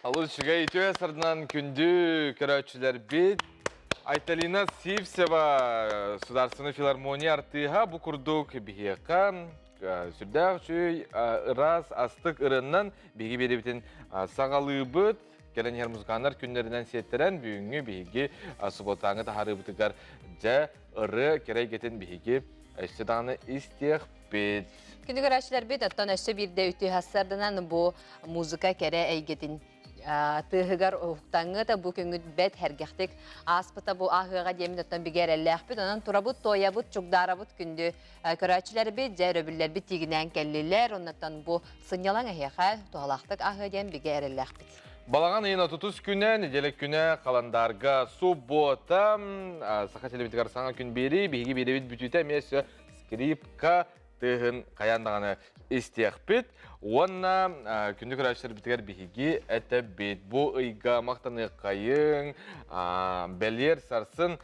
Алу шыгай итөе сардынан күнді көрәтшілер бит. Айталина Сивсева Сударственный филармония артыға бұ күрдік бігеқа. Сүрдәқ шүй ырас астық ырыннан беги беребітін сағалы бұд. Келен музыкандар күнлерінен сеттерен бүйінгі беги субботаңы тахары бұтығар жа ыры керей кетін беги әштеданы истеқ бет. Күнді көрәтшілер бит, аттан әшті бірде үті хастардынан бұ музыка кере әйгетін. Тыгар ухтаңы да бу көңүт бет хергехтик аспыта бу ахыга демин оттан бигер эллехпит анан турабут тоябут чугдарабут күндү көрәчилер бит жәрөбүллер бит тигинен келлилер оннан бу сынялаң эхе тоалактык ахыга дем бигер эллехпит. Балаган айына 30 күнә, неделек күнә календарга суббота саха телевизор саңа күн бери биги беребит бүтүтә месе скрипка тыгын каяндаганы истехпит. Онна күндік рәшілер бітігер бігі әті бет. Бұл ұйға мақтаны қайың, бәлер сарсын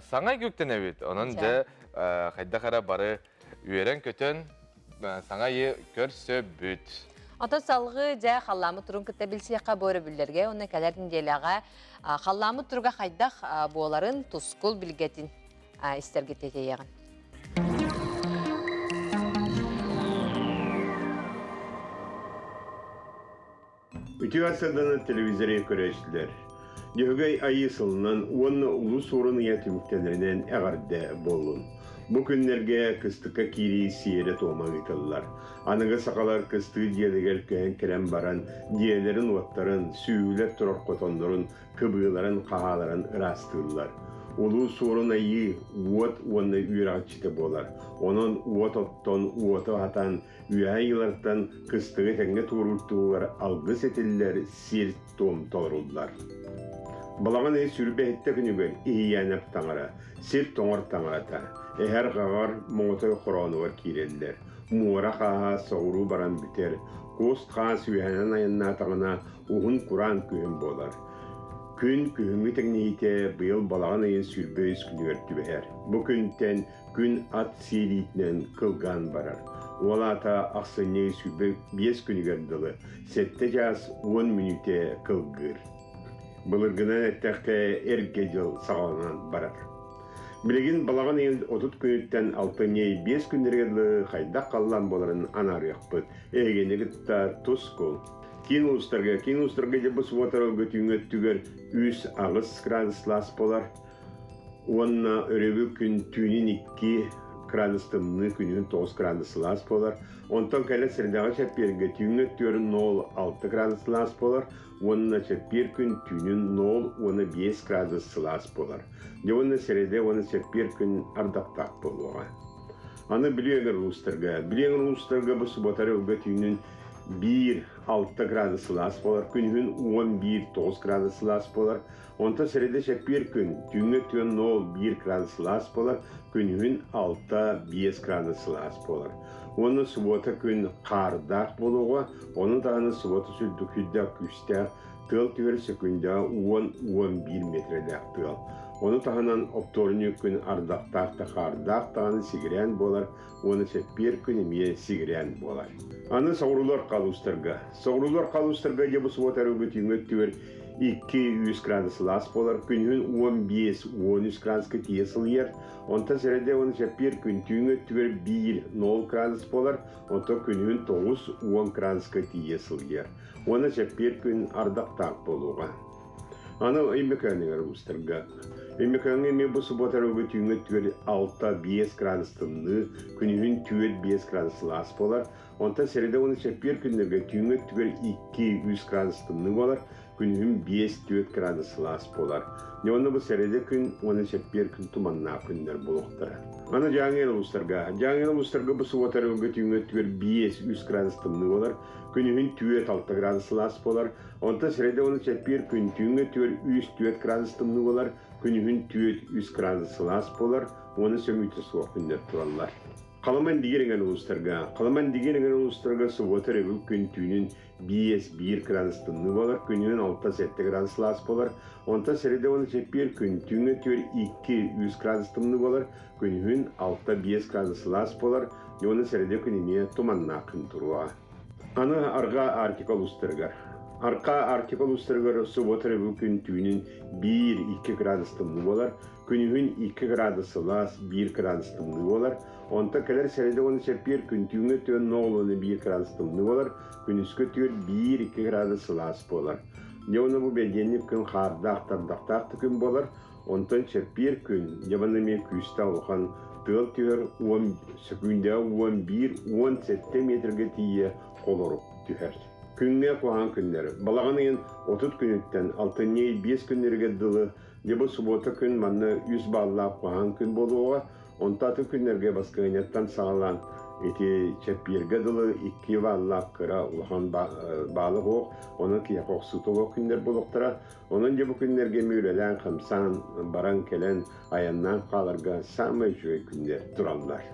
саңай көктен әбет. Оның да қайда қара бары үйерен көтін саңайы көрсі бүт. Ата салғы жа қаламы тұрын күтті білсеққа бөрі бүлдерге, оны кәлердің делеға қаламы тұрға қайдақ боларын тұскул білгетін істергетеге еғін. Ütügassadana televizörü körəşdilər. Yögəy ayı sılından onu ulus orunu tümüktenlerinden əğardə bolun. Bu günlərgə kıstıqa kiri siyere toğma gıtıllar. Anıga saqalar kıstığı diyedigər köyən kerem baran, diyelerin otların, süyülər turar qotonların, kıbıların, qahaların ırastırlar. Ulus orun ayı uot onu üyrakçıda bolar. Onun uot otton, uotu hatan, üyay yıllardan kıstığı tenge tuğrultuğular algыс etiller, sirt toğum tolurullar. Balağın sürbe hette günügör, ihiyanep tangara, sirt toğar tangarata. Eher qağar, moğotoy qoronu var kireliler. Muğara qağa soğuru baran büter. Kost qağa süyhanan ayınna tağına uğun kuran köyün bolar. Күн күңі тәңнейте бұйыл балаған айын сүрбе үскіні өртті бәр. Бұл күнттен күн ат сейлейтінен қылған барар. Ол ата ақсыне сүрбе 5 күні көрділі, сәтті жас 10 минуте қылғыр. Бұлырғынан әттәқті әрге жыл сағалынан барар. Білеген балаған айын 30 күніттен 6-5 күндергерлі қайдақ қалған боларын анар яқпыд. Әгенігітті тұс қол. Кинустарга деп бұл сұватар өтіңі түгер 3 ағыз градуслас болар. Онна өребі күн түйінен 2 градустымны күнін 9 градуслас болар. Онтан кәлі сірдағы шәпперге түйінгі түрін 0,6 градуслас болар. Онна шәппер күн түйінін 0,5 градуслас болар. Онна сіреді оны шәппер күн ардақтақ болуға. Аны білегір ұстырға. Білегір ұстырға бұл сұватар өтіңін 1,6 градуслас болар, күнігін 11,9 градуслас болар. Онта сіреді шәппер күн, түйінгі түйін 0,1 градуслас болар, күнігін 6,5 градуслас болар. Оны сұбота күн қардақ болуға, оның дағаны сұбота сүлді күлдәк күстәк, тыл түйір секунда 10-11 метреләк тыл. Оны тағынан опторыны күн ардақтақта қардақ тағаны сигірен болар, оны шәппер күн еме сигірен болар. Аны сауырулар қалустырға. Сауырулар қалустырға дебі сұватар өгіт үйіңі түвер 200 градуслас болар, күнігін 15-13 градусқа тесіл ер. Онта сәрәде оны шәппер күн түйіңі түвер 1-0 градус болар, онта күнігін 9-10 градусқа тесіл ер. Оны шәппер күн ардақтақ болуға. Аны өймекәнігер ұстырға. Өймекәнге мен бұл сұботар өгіт үйіңі түвер 6-5 градустымны, күнігін түвер 5 градуслас болар. Онта сәреді оны шәппер күндерге түйіңі түгер 200 градустымны болар, күнігін 5-4 градуслас болар. Оны бұл сәреді күн, оны шәппер күн тұманна күндер болуқтыра. Аны жаңел ұстарға. Жаңел ұстарға бұл сұватар өңгі түйіңі түгер 500 градустымны болар, күнігін 4-6 градуслас болар. Онта сәреді оны шәппер күн түйіңі түгер 3-4 градустымны болар, күнігін 400 градуслас болар, оны сөмейті суық күндер тұралар. Қаламан дегенген ұлыстарға сұватыр өбіл күн түйінін 5-1 градустымны болар, күнінен 6-7 градуслас болар. Онта сәреді оны шәппер күн түйінгі түр 200 градустымны болар, күнінен 6-5 градуслас болар. Оны сәреді күніне тұманна күн тұруа. Аны арға артикол ұстырғар. Arka arkipaluslargar subotarı bu gün tüyünün 1-2 gradus tımlı olar. Günühün 2 gradus las 1 gradus tımlı olar. Onta kadar senede onu çepir gün tüyünü tüyün ne olduğunu 1 gradus tımlı olar. Günüskü tüyür 1-2 gradus las bolar. Ne onu bu belgenlik gün xardaq tardaqtaq gün bolar. Ontan çepir gün yabanımı küste alıqan tığıl tüyür 10 sekünde 11-17 metrege tiye kolorup tüher. Күнне куан күннәр. Балаганын 30 күнүттен 6 5 күннәргә дылы. Дебу суббота күн манны 100 балла куан күн болуга, 16 күннәргә басканеттан сагалан эти чепиргә дылы 2 балла кыра улхан балык ок, оның кия коксутуга күннәр булыктыра. Оның дебу күннәргә мөрәлән хымсан баран келен аяннан калырга самый жөй күннәр туранлар.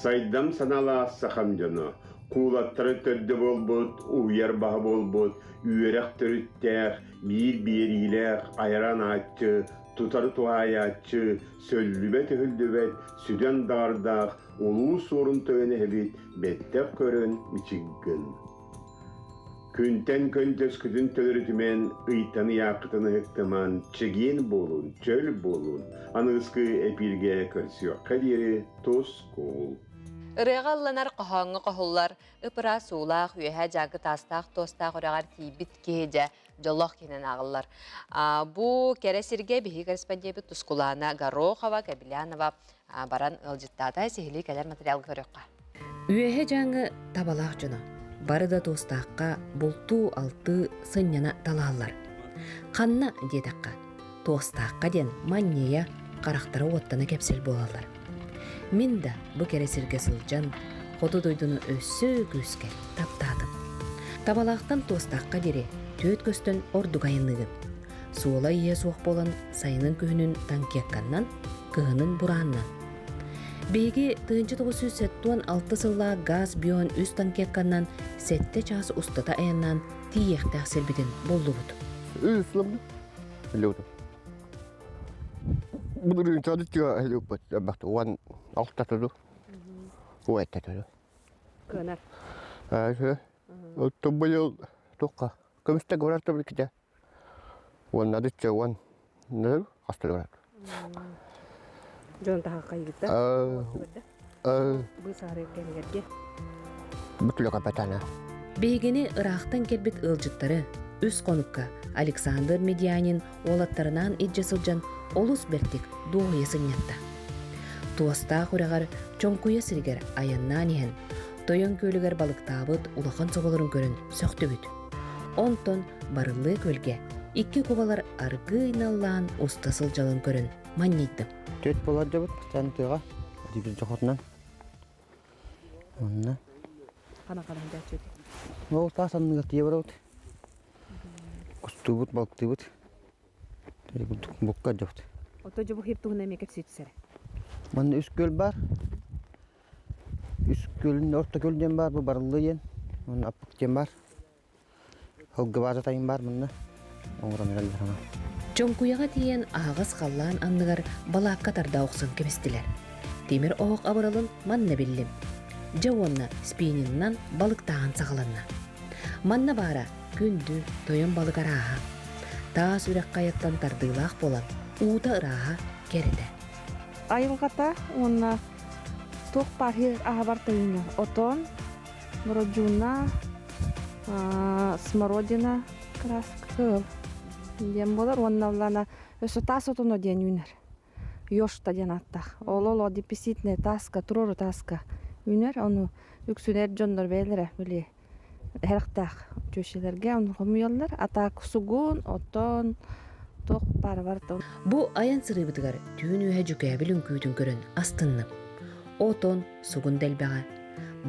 Сайдам санала сахам җаны. Kuulattары törді болбут, uyar bağı bolbut, üyerek törüttəq, bir-biriyle ayran atçı, tutarı tuayatçı, söllübet hüldübet, süden dardaq, ulu sorun töyene hebit, bettek körün, miçiggin. Күнтен көнтөс күтін төлірітімен, ыйтаны яқытыны hıktıman, çegin bolun, çöl bolun, anıskı epilge körсüyor, kaderi toz kol. Ырыгалланар қохоңы қохуллар, ыпыра суулақ, үйәһә жағы тастақ, тостақ ұрағар тейбіт кейде жолық кенен ағылар. Бұ кәресірге бігі корреспондебі Тускулана Горохова, Кабилянова баран ылжыттата сехілі кәлер материал көріққа. Үйәһә жаңы табалақ жыны. Барыда тостаққа болту алты сынняна талалар. Қанна дедаққа, тостаққа ден маннея қарақтары оттаны кәпсел болалар. Мен да бұ кәресірге сылжан, қоты дойдыны өссі көске таптадым. Табалақтан тостаққа дере, төт көстін ордуғайынығым. Суола ие суық болан сайының күйінің танкекканнан, кығының бұраннан. Беге 1976 сылла газ бион үз танкекканнан сәтте часы ұстата аяннан тиектәқ селбетін болду бұд. Üslamda. Hello. Bugün çalışıyor hello but bak one altta tutu. O ette tutu. Kınar. Şu. O tobayı toka. Komiste görer tabii ki de. One adı çavan. Ne? Hasta görer. Jön taha kayıtta. Bu sarı kengerge. Bütün kapatana. Бейгені ырақтан келбет ылжыттары, үс қоныққа Александр Медианин олаттарынан иджесілжан олус бертик дуғыя сынятта. Туаста құрағар чонкуя сіргер аяннан ехен, тойон көлігер балықтабыт улахан соғылырын көрін сөқті бүт. Онтон барылы көлге, икки кубалар аргыйналлан устасыл жалын көрін маннейдім. Төт болар жабыт, сән тыға. Дибіз жоқотынан. Онна. Қана-қана жачу. Ол тасанныға тие барауд. Кустубут, балықтыбыт. Бұққа жабыт. Ото жабы хептуғына мекеп сөйтсәрі. Манда үс көл бар. Үс көлін орта көлден бар, бұл барылы ен. Мында аппық ден бар. Хылғы база тайын бар мында. Оңыран әрелдер ана. Чонкуяға тиен ағыз қаллан анныгар балаққа тарда оқсын кеместілер. Темір оғық абыралын манна білім. Жауанна спейниннан балықтағын сағыланна. Манна бара күнді тойын балық араға. Таас үрек қаяттан тардылақ болан уыта ыраға кереді. Айылғата онна тоқ пархир ағабар тайыны. Отон, мороджуна, смородина, краска. Дем болар, онна өсі тас отоно ден үнер. Йошта ден аттақ. Ололо деписитне таска, турору таска. Үнер, оны үксінер жондар бәйлері, біле. Әріқтақ жөшелерге, оны қомиялар. Атақ сугун, отон, тоқ бар. Бұ аян сырыбытығар түйін өйе жүкәе білін күйдің көрін астынным. Отон сугун дәлбәға.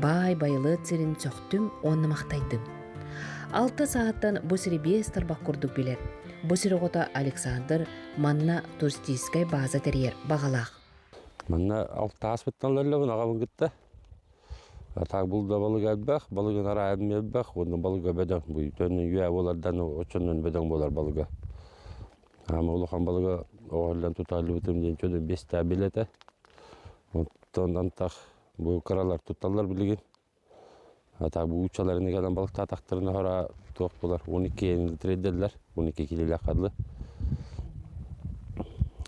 Бай-байлы цирин сөқтім, онны мақтайдым. 6 сааттан бұ сірі 5 тарбақ күрдік білер. Бұ сірі ғота Александр манна туристическай база тәрер бағалақ. Манна 6 аспыттанларлығын ағамын күтті. Так булда балык әлбәк, балыгын ара әлбәк, оны балыга бәдән. Бу төнне юә болардан очоннан бәдән болар балыга. Ама улахан балыга оғалдан туталы бутым ден чөдө 5 та билете. Оттон антак бу каралар туталлар билеген. Ata bu uçalarını gelen balık tataklarını hara tuğuk bular. 12 yenildi trederler. 12 kiloluk kadlı.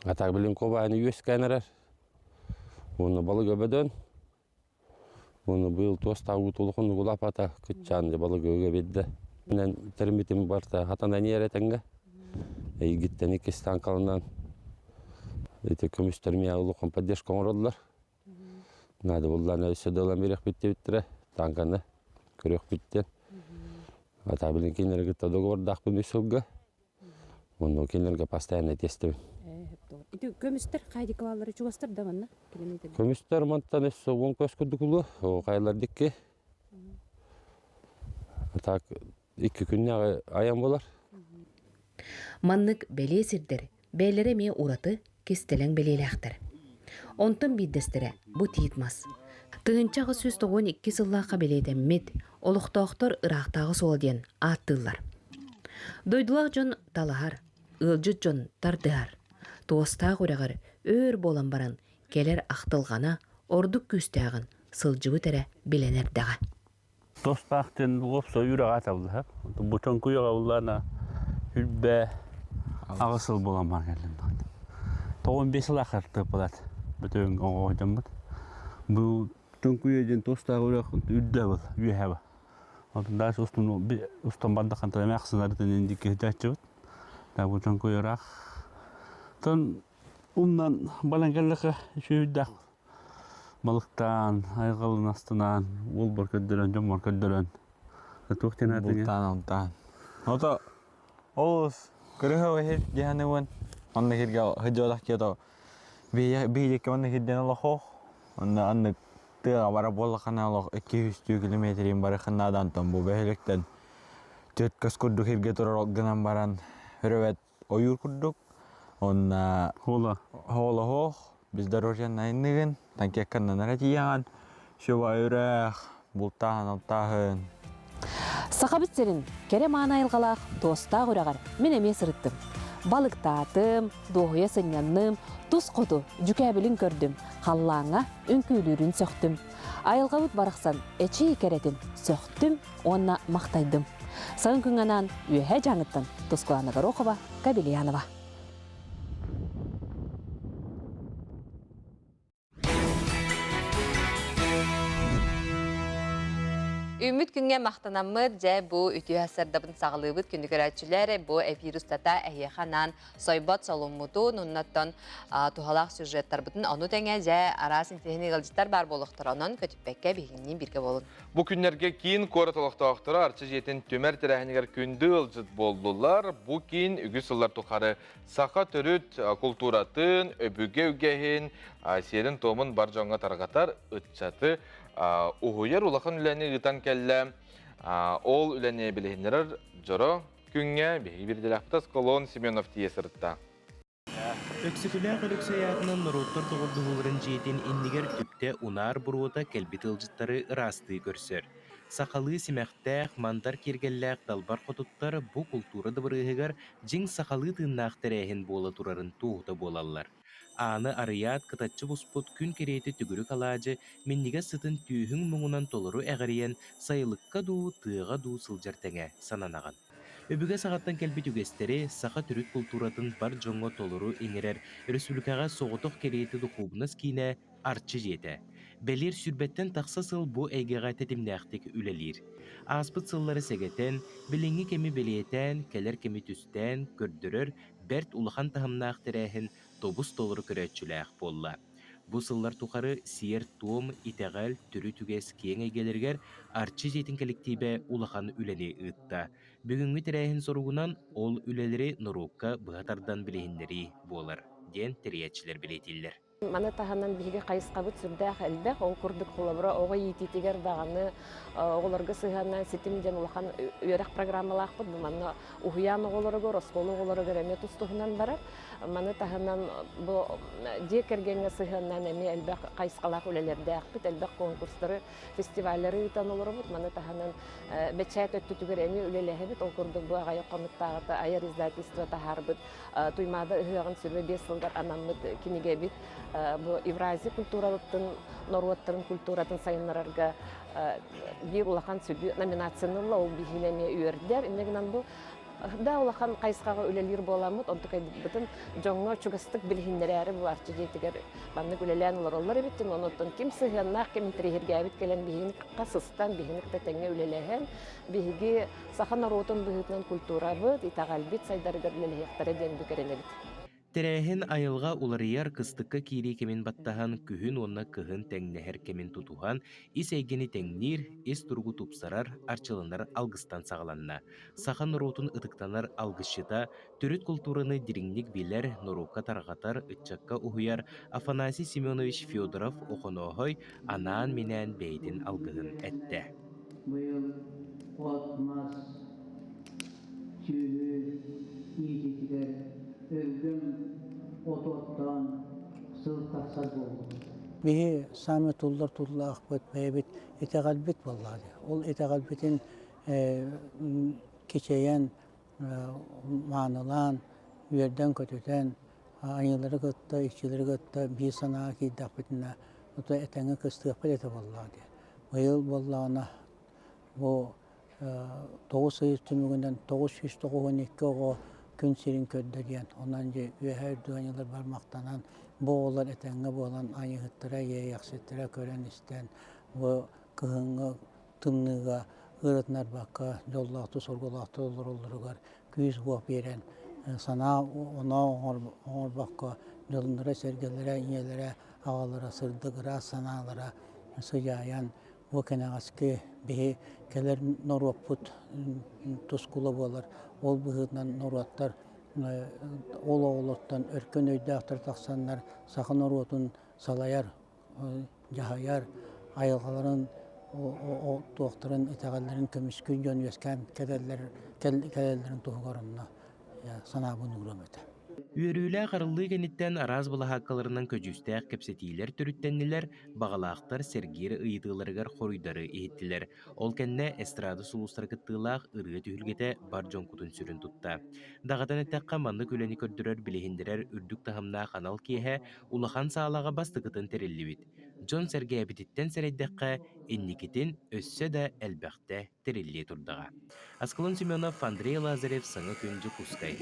Ata bilin kobayını yüz kaynarar. Onu balık öbeden. Onu bu yıl tosta utulukunu kulap ata kıtçanca balık öbeddi. Ben termitim varsa hatan niye eretenge. Gitten ikistan kalından. Kömüstermiye ulukun paddeş konurdular. Nade bunlar söde olan bir bitti bittire. Tankanda körük bitti. Ata bilin kinleri gitti dogur dağpın üsülge. Onu kinlerge pastayan etestim. Itu kömüster kaydı kıvaları çuvastır da bana. Kömüster mantan esse on kösküdükülü. O kaylar dikki. Ata 2 günne ayan bolar. Manнык беле сирдер, бәлере ме ураты кестелен белеләхтер. Онтын биддестере бу тиитмас. Тыгынчагы сөз 12 сыллаqa беледеммит, олуқтоқтор ырақтағы солден аттылар. Дойдулақ жон талахар, ылжыт жон тардыар. Туостақ урағыр өр болан баран, келер ақтылғана, ордук күстәғын сылжыбы тәрі біленердіға. Dostaqten opso yürek atavdı. Bu çon kuyağa ullana hülbe ağısıl bolan var geldim. Toğun 5 yıl akırtı bulat. Bütün oğuydum bud. Bu çon kuyağa dostaq urak üdde bud, üye bud. Ondan sonra ustan bandakan tabi maqsınlardan indiki hidayetçi bud. Bu çon kuyağa ton umdan balan geldiği şu hüddaq. Balıktan, aygalın astından, ol barkaddıran, jom barkaddıran. Tuğten adını. Ondan. Ota, oğuz, kırığı ve her cihane wan. Onda hirga hıcalak ya da bir ki onda hirden Allah hoş. Onda anlık tığa bara bolakana Allah 200 kilometreyin barıkanadan tam bu behelekten. Tüt kas kurduk hirga torok gınan baran hürvet oyur kurduk. Onda Hola. hola hoş. Biz de rojan naynıgın. Tanki akan narajiyan. Şuva yürek. Bultahan altahın. Сақабытсерін кере маанайылғалақ тоста құрағар мен әме сырыттым. Балык таатым, доғыя сынянным, тұз қоду жүкәбілін көрдім. Қаллаңа үнкүйлерін сөқтім. Айылғабыт барақсан әчей керетін сөқтім, онна мақтайдым. Сағын күнганан үйе жаңыттын. Тұзқыланы Горохова, Кабелиянова. Үміт күнге мақтанамыд жә бұл үтіу әсірдабын сағылыбыд күнді көрәтшілері бұл эпирустата әйеқанан сойбат солымыду нұннаттан тухалақ сюжеттар бұтын оны тәңе жә арас интехни ғылжыттар бар болуқтыр онын көтіппәкке бейгіннен бірге болын. Бұл күннерге кейін қорытылықта оқтыры арчы жетін төмер тірәхінігер күнді ұлжыт болдылар. Бұл кейін үгі сыллар тұқары сақа түріт культуратын, өбіге үгейін, серін томын бар жоңға тарғатар ұтчаты Уһуяр улахан үләне гытан кәллә, ол үләне білейіндерір жоро күнге бейгі бірделәқтас Колон Семенов тиесірітті. Өксікілі қырықсаятынан нұруттар тұғылдығылырын жетін иннігер түпте унар бұруыта кәлбет ылжыттары ырасты көрсір. Сақалы семәқтәқ, мандар кергелләқ далбар қотуттар бұ культура дыбырығығар жың сақалы тыңнақ тәрәхін болы тұрарын туғыда болалар. Аны арыят кытатчы бұспут күн керейті түгірік алажы меннеге сытын түйхің мұңынан толыру әғариян сайылыққа ду, тыға ду сылжар тәңе сананаған. Өбіге сағаттан кәлбет үгестері сақа түрік культуратын бар жоңға толыру еңерер республикаға соғытық керейті дұқубыныз кейіне артчы жеті. Бәлер сүрбеттен тақса сыл бұ әйгеға тәтімнәқтік үлелер. Аспыт сыллары сәгетен, біліңі кемі белетен, кәлер кемі түстен, көрдірір, бәрт улахан тахымнақ тәрәхін тобус толыры көрәтчіләқ болла. Бұ сыллар тұқары сиер том, итәғәл, түрі түгес кейін әйгелергер арчы жетін коллективе улахан үләне ұтта. Бүгінгі тәрәхін соруғынан ол үлелері нұрукка бұғатардан білейіндері болар. Ден тәрәтчілер білетілдер. Маны таханан биге кайыскабыт сүрдәх әлбәх ол курдык холабра ога йититигер даганы оголарга сыганнан ситимден улахан үрәк программалах бу маны уян оголарга росколу оголарга ремет устугынан барар маны таханан бу декергенге сыганнан эми әлбәх кайыскалак үлелердә акбит әлбәх конкурслары фестивальләре танылыр бу маны таханан бечәт өттүгер эми үлеләһе бит ол курдык бу агай каныттагы айыр издательство тахарбыт туймада ыгын сүрбе 5 елдар анамыт кинеге бит бу Евразия культуралыктын, Норуаттарын культуратын сайынларга бир улахан сүлбү номинацияны ол бихинеме үйөрдер. Иннегенен бу да улахан кайсыгага үлелер боламыт, онтукай бутун жоңго чугастык билхиннери бу арчы жетигер баннык үлелен олар биттин, оноттон ким сыгыннак, ким тригергәбит келен бихин касыстан, бихин тәтәңгә үлеләһен, биһиги сахан ротун бихитнен культура бит, итагалбит сайдарыгар лелехтәре ден бикеренебит. Терәһин айылға уларыяр кыстыкка кири кемен баттахан күһүн онна кыһын тәңнәһәр кемен тутухан, ис әйгені тәңнир, ис тургу тупсарар, арчылынар алгыстан сағаланна. Сахан ротун ытыктанар алгысчыта, түріт культураны диринник билер, норукка тарғатар, ытчакка ухуяр Афанасий Семенович Федоров оқонохой анаан менен бейдин алгыгын әтті. Быйыл отмас, чүйі, иететігер, өлгім от-оттан сыл тақсар болды. Бейі сами тұлдар тұллақ бұд, бәйбіт етеғалбет болады. Ол етеғалбетін кечейен, маңылан, үйерден көтетен, айылары көтті, икчілері көтті, бей санаға кейдақ бітіне, ұта әтәңі кыстығып бәлеті болады. Быйыл болағына бұл 9 сыйыз түмігінден 992 оғы күн серин көрдөрген. Онан же үйәһәр дуанылар бармақтанан бұл олар әтәңі болан айығыттыра, яқсеттіра көрен істен, бұл кығыңы, тымныға, ұрытнар баққа, жоллақты, сорғылақты олар күйіз ғуап берен, сана она оңыр баққа, жолындыра, сәргелері, инелері, ағалары, сырдығыра, саналары, сыяян, бұл кәнәғаске бейі келер норваппыт тұскулы болар. Ол бұғыдынан норваттар, ол оғылықтан өркен өйді ақтыр тақсанлар, сақын норватын салаяр, жағаяр, айылғаларын, туақтарын, етағаларын көміскін жөн өскен кәлелерін тұғығарынна санабын ұғырым Үйөрүлә қарылы кенеттен араз бұла хаққаларынан көжістәк кепсетейлер түріттеннелер, бағалақтар сергері ұйытыларығар хоруйдары ехеттілер. Ол кәнне эстрады сұлыстар кыттылақ ұрғы түйілгеті бар жонкутын сүрін тұтта. Дағадан әттәққа манны көлені көрдірер білехендерер үрдік тағымна қанал кейе улахан сағалаға басты кытын терелі Джон Сергей әбітеттен сәрейдәққа энникетін өссө да әлбәқті терелі тұрдыға. Аскалон Семенов, Андрей Лазарев, саңы күнжі кускай.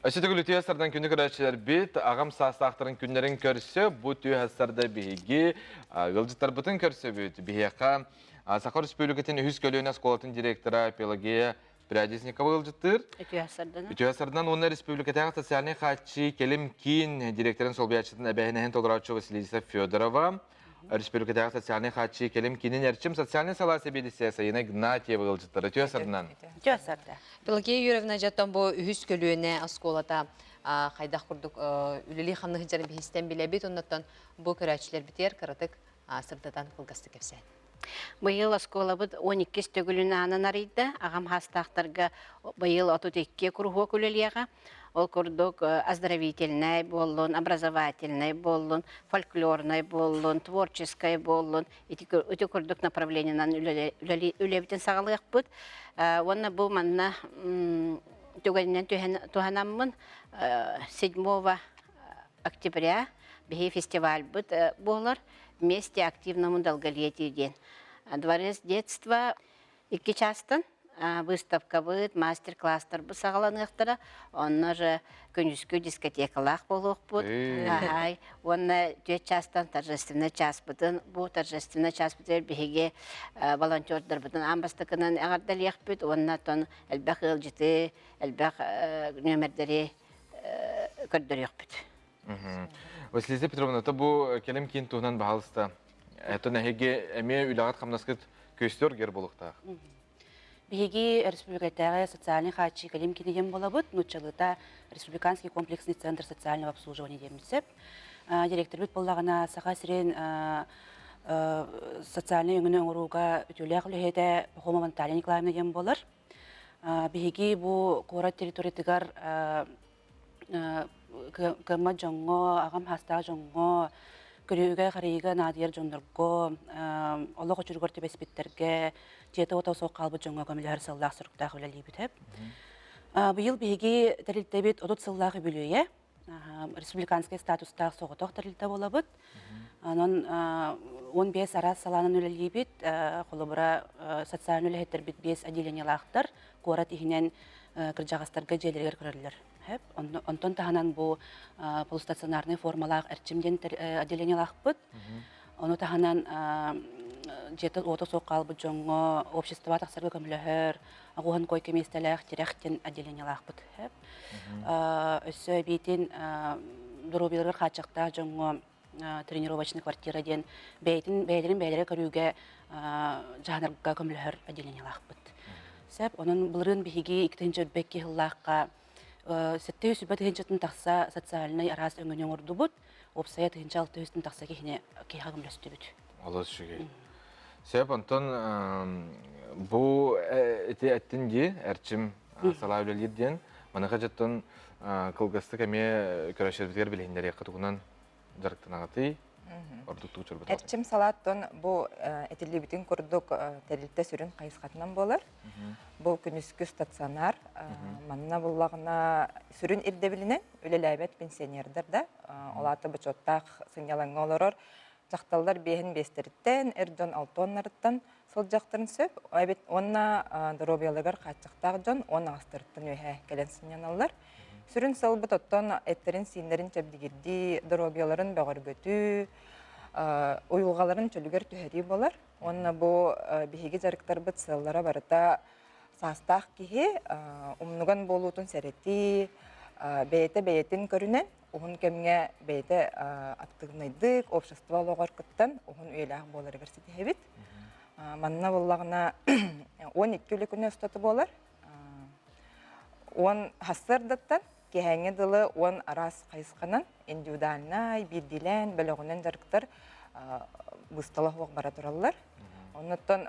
Әсетігілі түйәстерден күні көрәтшілер бет, ағам састақтырын күнлерін көрсе, бұл түйәстерді бігі ғылжыттар бұтын көрсе бет. Бігеқа Сақар Республикатын үхіз көліуіне сколатын директора Пелагея Прядесникова ғылжыттыр. Түйәстерден оны Республикатағы социальный хатчы Келім Кин директорын сол бәтшетін әбәйінәхін толыраучы Василиса Федорова. Республикатағы социальный хатчы Келім Кинин әрчім социальный саласы бедісі Саина Гнатьева ғылжыттыры. Түйәстерден. Пелагея Юрьевна жаттан бұл үхіз көліуіне асколата қайдақ құрдық үлілі қанығы жары бейістен білебет, оннаттан бұл көрәтшілер бітер қырытық сырдадан қылғасты кепсен. Быйыл аскола бұд 12 стөгіліні анын арыйды. Ағам хастақтарға быйыл 32 кругу күлелияға. Ол күрдік оздоровительный болын, образовательный болын, фольклорный болын, творческий болын. Үті күрдік направлениянан үлебітін сағалығық бұд. Оны бұл манна түгәнінен туғанамын 7 октября бейі фестиваль бұд болыр. Вместе активному долголетию. Дворец детства 2 частын. Выставка будет, мастер-класстар бұл сағаланықтыра. Онна же күнүскү дискотекалақ болуқ бұд. Онна 2 частан торжественный час бұдын. Бұл торжественный час бұдыр бігеге волонтердар бұдын. Амбастықынан ағардалияқ бұд. Онна тон әлбәқ ғылжыты, әлбәқ нөмірдері көрдіріқ бұд. Василиса Петровна, это бұл келем кейін туғынан бағалысты. Это нәхеге әме үлағат қамнаскыт көстер гер болуқтақ. Беги республикатағы социальный хатчы келем кенеген болабыд, нучалыта республиканский комплексный центр социального обслуживания демсеп. Директор бит болағына саға сирен социальный өңіні оңыруға үтілі ақылыхеті Пахома Наталья Николаевна дем болар. Беги бұл қора территориятығар кырма жоңго, ағам хаста жоңго, көріуге қарайыға надияр жоңдырго, олық ұчырғыр төбеспеттерге, жеті отау соқ қалбы жоңго көмілер сыллақ сұрықтағы өлі бітіп. Бұйыл бейге дәрілтебет отут сыллағы бөлуе, республиканский статустағы соғытоқ тәрілді болабыд. Анан 15 арас саланын өлелейбіт, қолыбыра социалын өлелеттер бит 5 отделениялақтар, қорат ихінен кіржағастарға желергер көрілер. Онтон тағанан бұл полустационарный формалақ әрчімден отделениялақ бұд. Оны тағанан жеті оты соққал бұд жоңы, общество тақсарға көмілігір, ағуын қой кеместеләқ, теректен отделениялақ бұд. Өсі бейтін дұрубелер қачықта жоңы тренировочный квартира ден бәйдерін бәйдері көруге жағанарға көмілігір отделениялақ бұд. Сәп, оның бұлырын бігеге 2-ші өтбәкке ғыллаққа сәтті өсі бәт 2-ші тақса социалыны арас өңінен орды бұд, опсая 2-ші 6-ші тақса кейға көмілісті бүд. Алыс жүгей. Сәп, Антон, бұл әттін де әрчім сала өлелерден, маныға жаттың қылғысты кәме көрәшербетер білейіндер еқытығынан жарықтан ағаты, ордықты ұчыр бұтады. Әрчім салаттың бұл әтілі бүтін көрдік тәрілті сүрін қайысқатынан болар. Бұл күніскі стационар, манына бұллағына сүрін ирдебілінен өлеләбет пенсионердер да, олаты бұчоттақ сыңялаңға оларыр. Жақталдар бейін бестеріттен, әрден 6 тоннарыттан сол жақтырын сөп, онна дробиялығар қатшықтағы жон, оны астырыттан өйе кәлен сыңяналар. Сүрін сыл бұт оттан әттерін сейіндерін чәбдігерді, дробияларын бәғір көті, ойылғаларын чөлігер түхәрі болар. Онна бұл бейге жарықтар бұт сыллара барыта састақ кейі, ұмнығын болуытын сәреті, бәйетін көрінен, оғын кәмге бәйті аттығынайдық, общество олығар күттен, оғын өйләғ болар версеті хебет. Манна болағына 12 өлі күні ұстаты болар. Он хасырдаттан, кехәңе дылы он арас қайысқанан, индивидуальнай, бірдилен, бәліғынан жарықтар бұсталы оқ бара тұралылар. Оныттан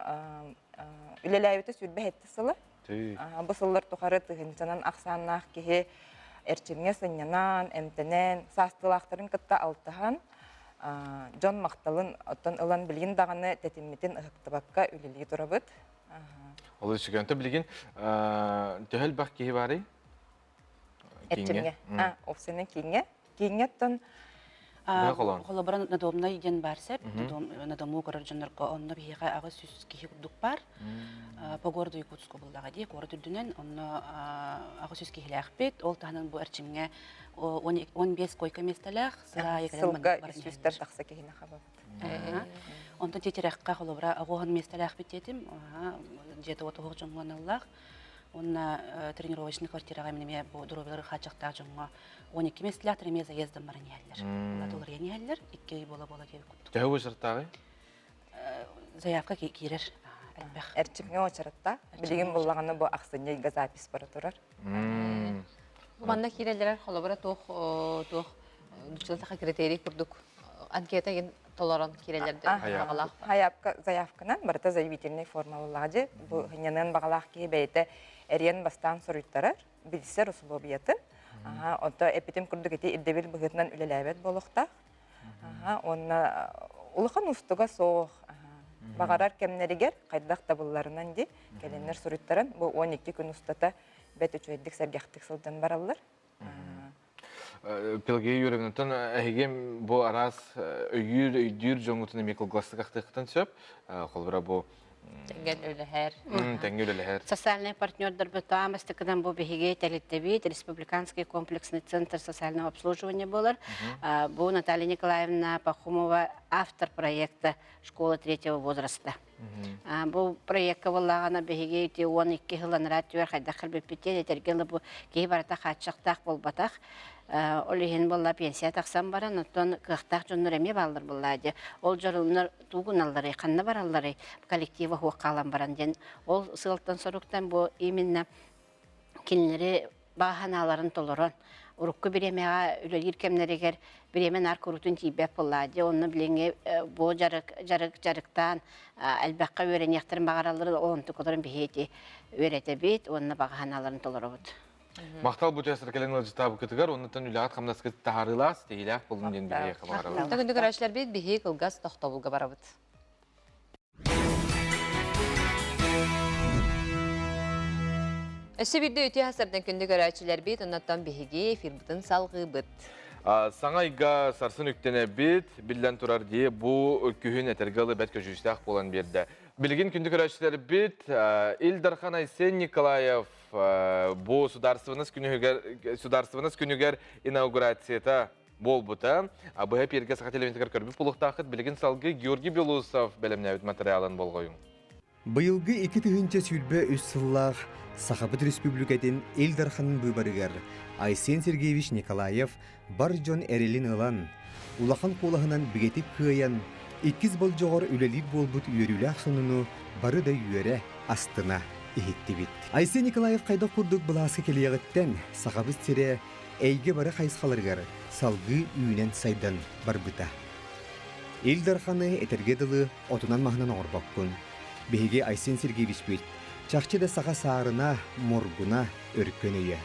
үлеләйбеті сүрбе әтті сылы. Бұсылар тұқары тұғынсанан ақсаннақ кеге әрчімге сынянан, әмтінен, састылақтарын күтті алтыған, жон мақталын оттан ұлан білген дағаны тәтімметін ұқтыбаққа үлелей тұрабыд. Олы шүгенті білген, төхіл бақ кейі бары? Әрчімге, опсының кейінге. Кейінге тұн Қолабыран надомна еден бар сәп, надому көрір жонырға онына бейға ағы сүз кейі күрдік бар. По городу Якутску бұлдаға дей, город үрдінен онына ағы сүз кейілі әқпет. Ол тағынан бұл әрчімге 15 койка местеләқ, сылға үстістер тақса кейіне қабабыд. Онда тетерәққа қолабыра ағуған местелі әқпет едім, жеті отығық жоңғанылақ. Онна тренировочный квартираға менеме бұл дұрубелері қачақтағы жоңға 12 местелі әтіреме заездым барын әлдер. Олар ені әлдер, 2 үй бола-бола деп күптік. Тәуі жырттағы? Заявка кейірер әлбәқ. Әрчімге очарытта, білген болағаны бұл ақсыней газапис бары тұрар. Бұманда кейрелер қолабыра тоқ дүчілтіға критерий күрдік. Анкета ген толорон кейрелерді бағалақ. Заявканан барыта заявительный формалылады. Бұл ғынянын бағалақ кей бәйті әрен бастан сұрыйттарар, білісер ұсылу бейетін. Онда эпитем күрдік еті ирдебел бұғытынан үлеләбет болуқтақ. Улыған ұстыға соғық. Бағарар кәмнерігер қайдақ табыларынан де кәленлер сұрыйттарын. Бұл 12 күн ұстата бәт үчөйдік сәргектік сылдан баралар. Пелгей Юрьевнатан әйгем бұл арас өйдір жоңғытын емекіл гласты қақтықтан сөп, қолбыра бұл тәңгел өліғер. Социальный партнердар бітамастықыдан бұл бігеге тәлеттебейт, Республиканский комплексный центр социального обслуживания болар. Бұл Наталья Николаевна Пахумова, автор проекта «Школа третьего возраста». Бұл проектка болағана бігеге 12 ғыланырат түйер қайдақыр бөппеттен етергелі бұл кей барата қатшықтақ бол батақ. Олеген болла пенсия тақсан баран, оттан қықтақ жонлар әме балдар болады. Ол жарылынар туғын аллары, қанны бар аллары коллектива хуақ қалан баран ден. Ол сығылттан сұрықтан бұл именно келінері бағаналарын толырын. Урукку биремега үлелир кемнерегер биремен аркурутун тибеп болады. Оны биленге бу жарыктан албакка өренектирин багаралары онту кодорун бихети өрете бит, онна баганаларын толорубут. Мақтал бұл жәсір кәліңі жытабы күтігер, онытын үліғат қамдас күтті тағарылас, дейіләқ болын ден бігей қабағарабыд. Тәгінді көрәшілер бейт бігей қылғас тоқтабылға барабыд. Өсі бірді өте хасардан күнді көрәчілер бет, оннаттан бігеге эфирбытын салғы бұт. Саңайга сарсын үктене бит, билден турар дие, бұ күхін әтергалы бәткі жүстәқ болан берді. Білген күнді көрәчілер бит, Илдархан Айсен Николаев бұ сударсывыныз күнігер инаугурацията бол бұта. Бұға перге сақат элементігер көрбіп бұлықтақыт, білген салғы Георгий Белусов бәлемнәуіт материалын болғойын. Быйылғы 2 түгінші сүлбі үс сыллақ Сахабыт Республикатын Элдарханын бұйбарығар Айсен Сергеевич Николаев бар жон әрелін ылан. Улахан қолағынан бігетіп қыян, 2 бол жоғыр үлеліп болбыт үйерілі ақсыныны бары да үйері астына ихетті бит. Айсен Николаев қайда құрдық бұласы келеғіттен Сахабыт сире әйге бары қайсқалырғар салғы үйінен сайдан бар бұта. Элдарханы әтергеділі отынан мағынан орбаққын. Беге Айсен Сергеевич бит, чақчыда саға саарына, моргуна өркөнөйі.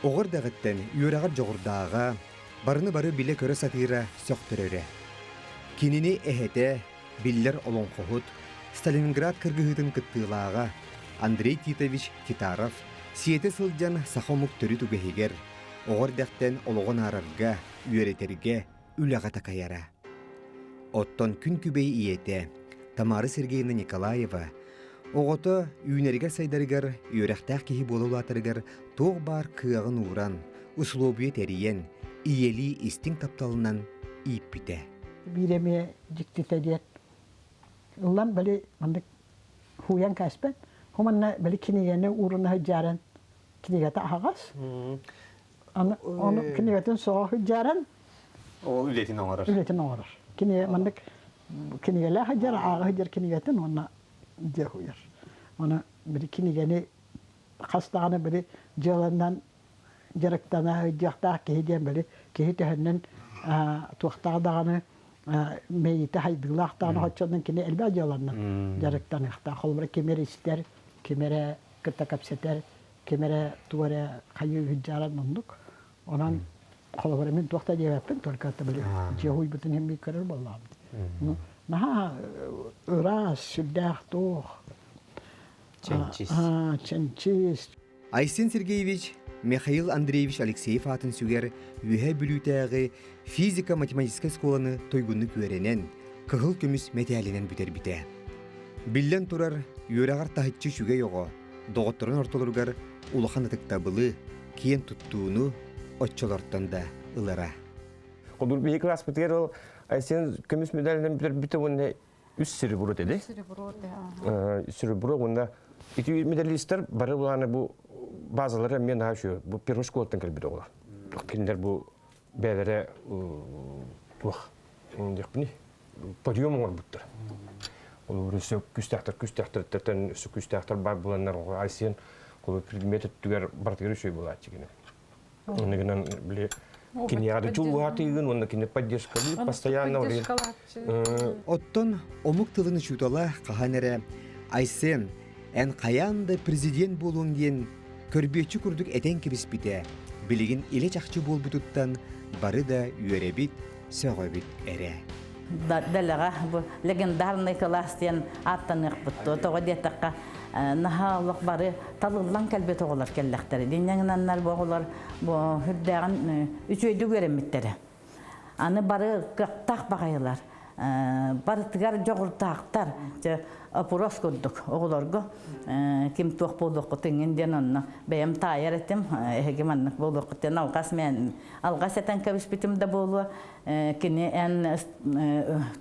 Оғыр дағыттен үйерағар жоғырдааға, барыны бары біле көрі сатыра сөқтірірі. Кенini әхеті, биллер олон қоғыт, Сталинград кыргыхытын кыттылааға, Андрей Титович Титаров, сиеті сылжан сақомық түрі түгігер, оғыр дақтен олығын арарға, үйеретерге үліға такаяра. Оттон күн күбей иеті, Тамара Сергеевна Николаева, оғыты үйнерігер сайдарығар, үйерақтақ кейі болулатырығар, тоқ бар күйағын ұғыран, ұслобия тәрейен, иели истің тапталынан иіп біте. Биреме диктетедет. Улам бәлі мандық хуян кәспен, хуманна бәлі кинегені урына хүджаран, кинегеті ағас. Оны кинегетін соға хүджаран. Ол үлетін оңырыр. Үлетін оңырыр. Кинеге мандық кинегелі хүджар, аға хүджар кинегетін, оны де хуяр. Оны бір кинегені қастағаны бір жылынан жарықтана хүджақтақ кейден бәлі кейі төхінен туақтағдағаны мейті хайдылақтағаны хотшонын кені әлбә жыланын жарықтанықта. Қолбыра кемері істер, кемері кітта кәпсетер, кемері туары қайы хүджаран мұндық. Онан қолбыра мен туақта девәппен, только білі жеуй бұтын хембей көрір болам. Наха ұрас, сүлдәқ тоқ. Ченчис. Айсен Сергеевич Михаил Андреевич Алексеев атын сүгер үйе бүлітәғі физика-математическай сколаны тойгунны көренен, кығыл көміс мәтәлінен бүтер біте. Білден тұрар үйерағар тахытчы шүге йоғы, доғыттырын ортолырғар улахан атықтабылы кейін тұттуыны отчыларттан да ылара. Құдыр бейік класс бітер ол Айсен көміс медалінен бүтер біте онда үс сірі бұры деді. Сірі бұры онда 2 медалистер бары бұланы бұл базалары мен ашу, бұл первый школаттан кәлбеді олар. Келіндер бұл бәлері туақ, подъем оңыр бұттыр. Ол өресі күстәқтір бар бұланлар Айсен қолы предметі түгер бартығыр үшей болады чекені. Онығынан біле кенеғады чулуға түйген, онда кене поддержка бұл, постоянно олар. Оттон омық тылыны чутала қағанәрі Айсен ән қаянда президент болуын ден көрбетші күрдік әтен кебіс біте, білігін еле чақчы бол бұтыттан бары да үйері бит, сөғі бит әрі. Дәліға бұл легендарный кластен аттанық бұтты. Тоғы детаққа нахалық бары талылан кәлбет оғылар кәлләқтері. Денеңінаннар бұғылар хүрдәғін үчөйді көреметтері. Аны бары қықтақ бағайылар. Бары тігар жоғыртақтар. Апурос көрдік оғыларғы. Кем туақ болдық теңінден онына бәйім тайыр етім. Егеманлық болдық тен алғас мен алғас етен көбіс бітімді болуы. Кені ән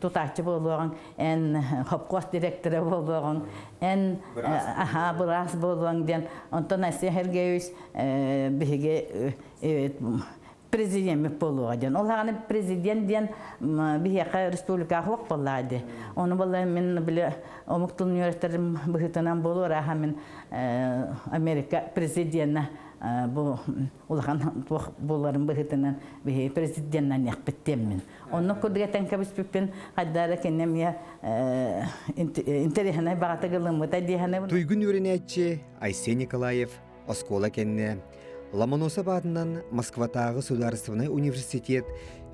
тұтақчы болуған, ән хопқос директоры болуған, ән бұрас болуған ден. Онтан Айсен Сергеевич біге президент болуға ден. Олағаны президент ден біге республика қоқ болады. Оны болай мен біле омықтыл университеттерім бұғытынан болу раға мен Америка президентіне улахан боларын бұғытынан президенттен яқпеттен мен. Оны көдігеттен көбіс бүппен қаддары кенем я интерехіне бағаты ғылымыта дейхіне. Туйгын өренетші Айсен Николаев оскола кенне Ломоносов адынан Москватағы Сударственный университет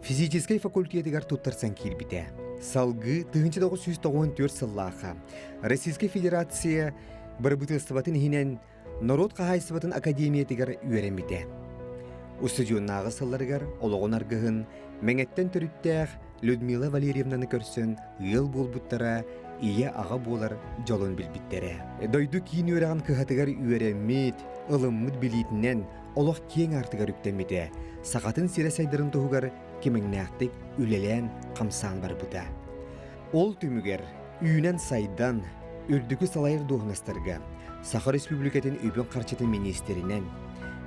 физической факультетігер туттарсан келбіте. Салғы 1994 сыллаға Российской Федерация бір бұтылстыватын хинен Народ қағайсыбатын академиятыгар үйеремите. Устудионнағы сылларыгар олығын арғығын мәңеттен түріттәқ Людмила Валерьевнаны көрсін ыл болбуттара ия аға болар жолын білбіттері. Дойду кейін өраған кығатыгар үйеремет, ылыммыт білетінен олық кең артыгар үктемеді. Сақатын сиресайдырын тұғығар кемеңнәқтік үлелен қамсан бар бұда. Ол түмігер үйінен сайдан үрдікі салайыр доғынастарға Саха Республикатын үйбен қарчатын министерінен,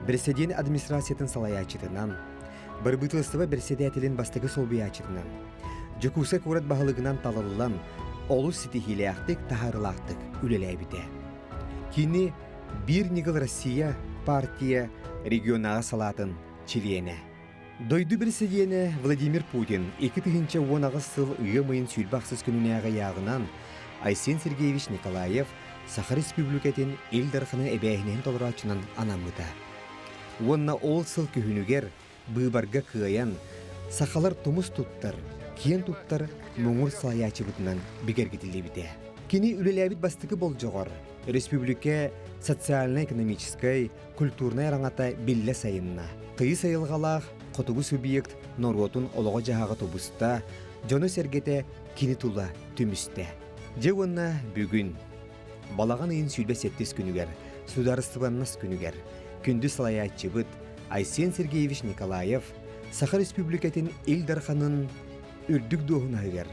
Бірседен администрациятын салаячытынан, Бірбытылыстыва Бірседетілін бастығы солбиячытынан, Жүкуса көрет бағылығынан талылылан, олу ситихилияқтық тахарылақтық үлелей біде. Кені бір негіл Россия партия регионаға салатын Чилиене. Дойду Бірседені Владимир Путин 2010 сыл үйемайын сүйілбақсыз күнінеға яғынан Айсен Сергеевич Николаев Саха Республикатын Илдарханы әбәйінен толырачынан анамыда. Онна ол сыл күхінігер бұйбарға күйаян Сахалар тұмыс тұттар, кен тұттар мұңыр салаячы бұтынан бігергетілі біде. Кені үлеләбіт бастығы бол жоғар. Республика социально-экономической, культурной раңата білі сайынна. Тыйы сайылғалақ, қотығы субъект Норотун олығы жағаға тобыста, жоны сәргеті кені тұла түмісті. Же онна бүгін. Балаған үйін сүйлбе сеттес күнігер, сударыстываннас күнігер, күнді салаячы бұд Айсен Сергеевич Николаев Саха Республикатын Илдарханын үрдік доғын айгар,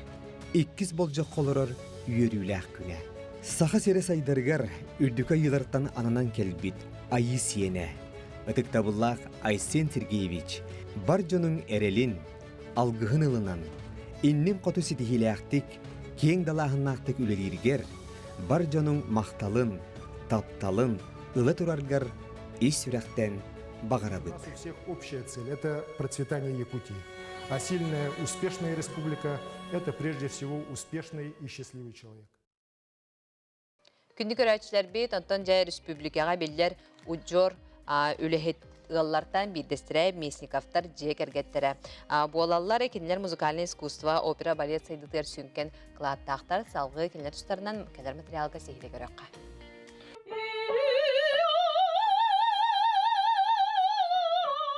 2 болжа қолырыр үйеріләқ күне. Саха серес айдаргар үрдік айылартан ананан келбит айы сиене. Үтік табыллақ Айсен Сергеевич бар жонын әрелін, алғығын ылынан, иннен қоту сетихиләқтік, кең далағыннақтық үлелергер, бар жонын мақталын, тапталын, ылы тұраргар ис сүрәқтен бағарабыд. У всех общая цель – это процветание Якутии. А сильная, успешная республика – это прежде всего успешный и счастливый человек. Күнді көрәтшілер бейт, онтан жай республикаға белдер ұджор үліхет ғаллартан бейдестірі Месниковтар жек әргеттері. Болалар екенлер музыкальный искусство, опера, балет сайдытыр сүнкен қылаттақтар салғы екенлер тұстарынан кәдір материалға сейді көріққа.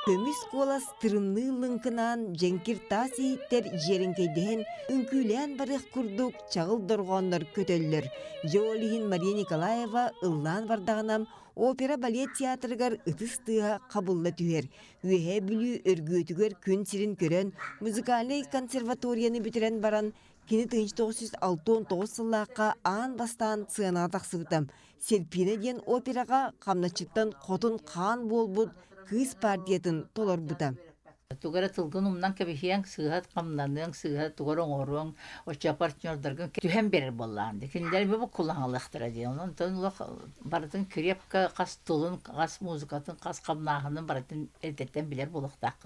Көміс колас тырымны лыңкынан женкир тас иеттер жерінкейден үңкүлән барық күрдік чағыл дұрғандар көтеллер. Жолихин Мария Николаева ыллан бардағынам опера балет театрыгар ытыстыға қабылла түйер. Үйе бүлі өргөтігер күн сирин көрен музыкальный консерваторияны бүтірен баран кені 1969 сыллаққа аан бастан сығана тақсыбытам. Серпине ден операға қамначыттан қотын қан болбуд кыз партиятын толар бұта. Тугара тылгын умнан кебихиян сыгат камнанын сыгат тугара оңорон оча партнердарга түһәм берер болланды. Киндер бу куллангалыктыра ди. Онан тонлык бардын крепка кас тулын кас музыкатын кас камнагынын бардын элдеттен билер булыктак.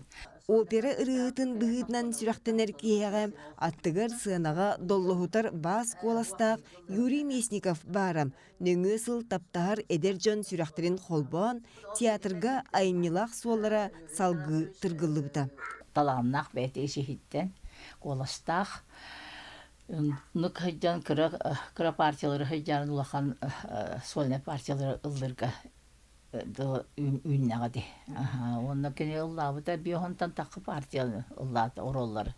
Опера ырыытын быһытнан сүрәхтенер киягам аттыгар сынаға доллохутар бас коластак Юрий Месников барам. Нөңө сыл таптар эдержон сүрәхтерин холбон театрга айнылак суолара салгы тыргылы бута. Таланнак бәте шехиттен коластак нук хаҗан кыра партиялары хаҗан улахан сольный партиялары ылдырга до үннәгәди. Онда кене уллабыта бихонтан такы партия уллат ороллар.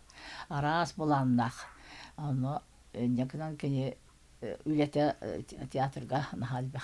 Арас буланнак. Аны якынан кене үлете театрга нахалбах.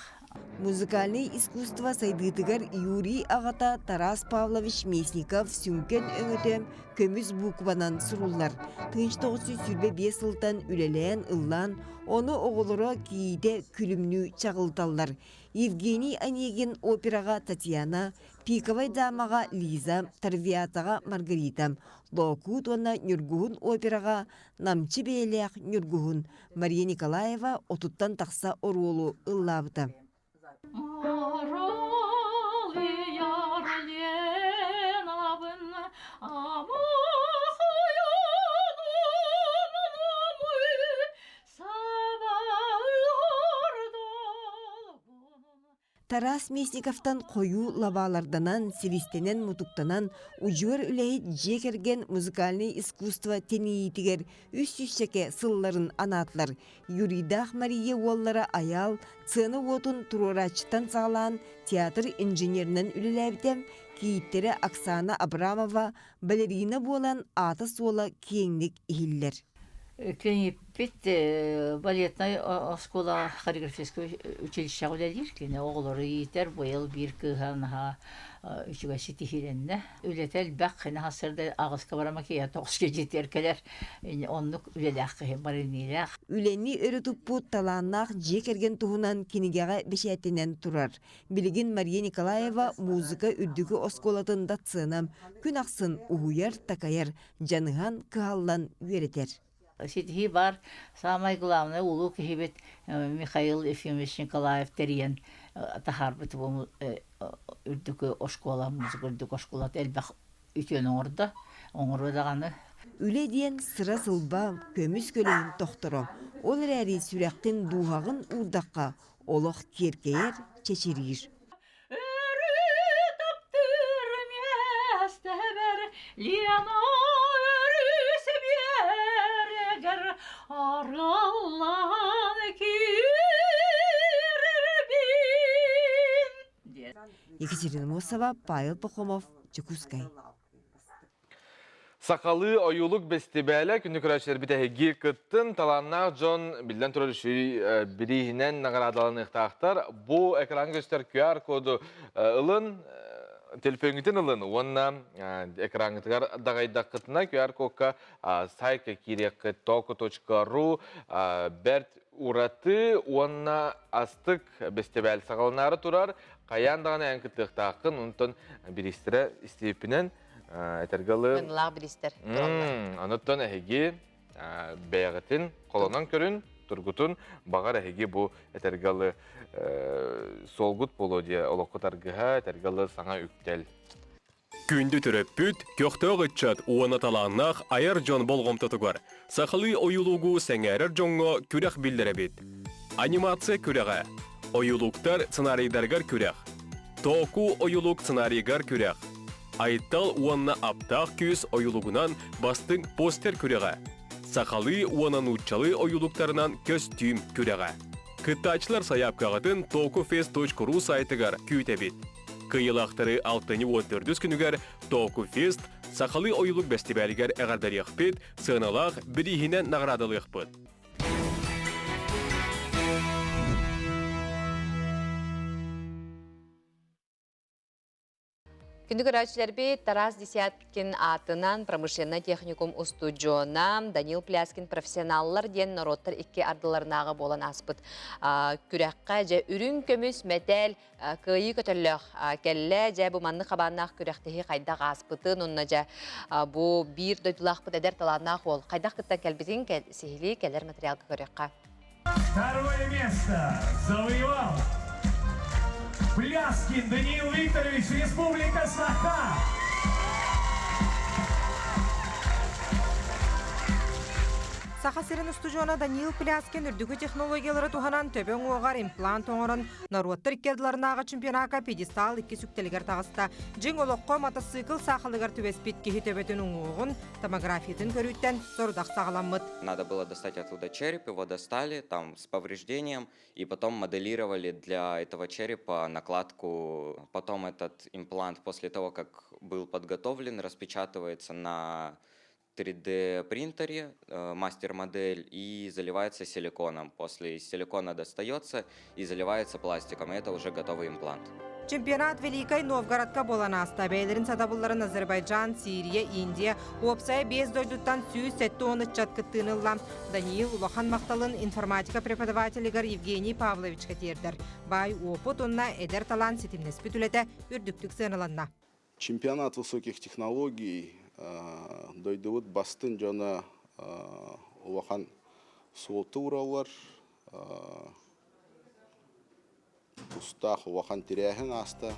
Музыкальный искусство сайдытыгар Юрий Агата Тарас Павлович Месников сүнкен өңөтем көмүз букванан суруллар. 1925 сылтан үлелен ыллан, оны оғылыра кейде күлімнү чағылталлар. Евгений Онегин операға Татьяна, Пиковай дамаға Лиза, Тарвиятаға Маргарита, Локут онна Нюргуhun операға Намчы бейлеяқ Нюргуhun, Мария Николаева отуттан тақса оролу ыллабыта. Тарас Месниковтан қою лабаларданан, силистенен мутуктанан, ұжуар үләйт жекерген музыкальный искусство тенейтігер үс-үссеке сылларын анатлар. Юридах Мария Уоллара аял, цыны отун турурачтан сағалан театр инженерінен үліләбітем, кейттері Оксана Абрамова, балерина болан аты сола кеңлік ихиллер. Клиниппит балетная школа хореографического училища гулялир, клине оғлары етер, бойыл бір кыханаға үшіға сетихиренне. Үлетел бәк қына хасырды ағысқа барама кея тоғыске жетер келер, онлық үлеләқ кыхен барыниләқ. Үленни өрітуппу таланнақ жекерген туғынан кенегеға бешәтінен тұрар. Білігін Мария Николаева музыка үрдігі осколатында цынам, күн ақсын уғуяр такаяр, жаныған кығаллан үйретер. Сетихи бар, самый главный улук хибет Михаил Ефимович Николаев терен тахар бит бу үрдүкө ошкола музыка үрдүк ошкола элбак үтөн оңорда оңордаганы Үле диен сыра сылба көмүс көлөйін тоқтыры. Ол әрі сүрәқтен дуғағын урдаққа олық керкейер чечерир. Екатерина Мосова, Павел Пахомов, Чекускай. Сақалы ойулық бестебәлі күнді күрәшілер бітәхеге күттін таланнақ жон білден тұрыр үші бірігінен нағарадаланы ұқтақтар. Бұл экран көстер QR коду ұлын, телефонгітін ұлын, онына экрангітігер дағайдақ қытына QR кодқа сайка кереккі toku.ru бәрт ураты, онына астық бестебәлі сақалынары тұрар. Қаяндағаны әңкітті ұқтақын, ұнтын бірістірі істепінен әтергалы... Мынлағы білістер. Аныттан әхеге бәйғетін қолынан көрін, тұрғытын бағар әхеге бұл әтергалы солғыт болу де олыққытарғыға әтергалы саңа үктел. Күнді түріп бүт, көқтөг үтчат уаны таланнақ айыр жон болғым тұтығар. Сақылы ойылуғу сәңәрір жоңғы күрек білдірі бет. Анимация күреға. Oyuluktar ssenariydargar күрек. Току oyuluk ssenariygar күрек. Айттал уанна аптақ күз oyulugunan бастың постер күреға. Сақалы уанан учалы oyuluktарынан костюм күреға. Кыттачылар саяпқағытын tokufest.ru сайтыгар күйтебет. Кыйылақтары 6-14 күнігер Tokufest сақалы oyuluk бәстебәлігер әғардарияқ бет, сығыналақ бірігінен нағырадылық бұд. Күнді көрәчілер бет Тарас Десяткин атынан промышленный техникум устудиона Данил Пляскин профессионаллар ден народтар икке ардыларынағы болан аспыт. Күрәққа жа үрін көміс мәтәл күйі көтілік кәлі жа бұ манны қабаннақ күрәқтігі қайдақ аспытын, онна жа бұ бір дөйтілақ бұд әдер таланнақ ол. Қайдақ күттен кәлбізін сихили кәлер материалға көрәққа. Второе место завоевал Пляскин Даниил Викторович, Республика Саха. Сахасырын устужона Даниил Пляскин үрдігі технологиялары туханан төбен оғар имплант оңырын наруаттыр иккеділарынаға чемпионака педестал икки сүктелігер тағыста. Жың олыққо мотоцикл сақылығар төбеспет кехи төбетін оңуғын томографиятын көріттен сорудақ сағаламыд. Надо было достать оттуда череп, его достали там с повреждением, и потом моделировали для этого черепа накладку. Потом этот имплант после того, как был подготовлен, распечатывается на 3D принтере, мастер-модель, и заливается силиконом. После силикона достается и заливается пластиком, и это уже готовый имплант. Чемпионат Великой Новгородка боланаста бәйлерін сатабылларын Азербайджан, Сирия, Индия, опсай без дойдуттан сүйіз сәтті оны чаткыттынылла. Даниил Улахан Мақталын информатика преподавателігер Евгений Павлович катердер. Бай опыт онна эдер талан сетімнес бүтілеті үрдіктік сыналанна. Чемпионат высоких технологий дойдуыт бастын жона Улахан суоты уралар, Устах Улахан тиряхин аста,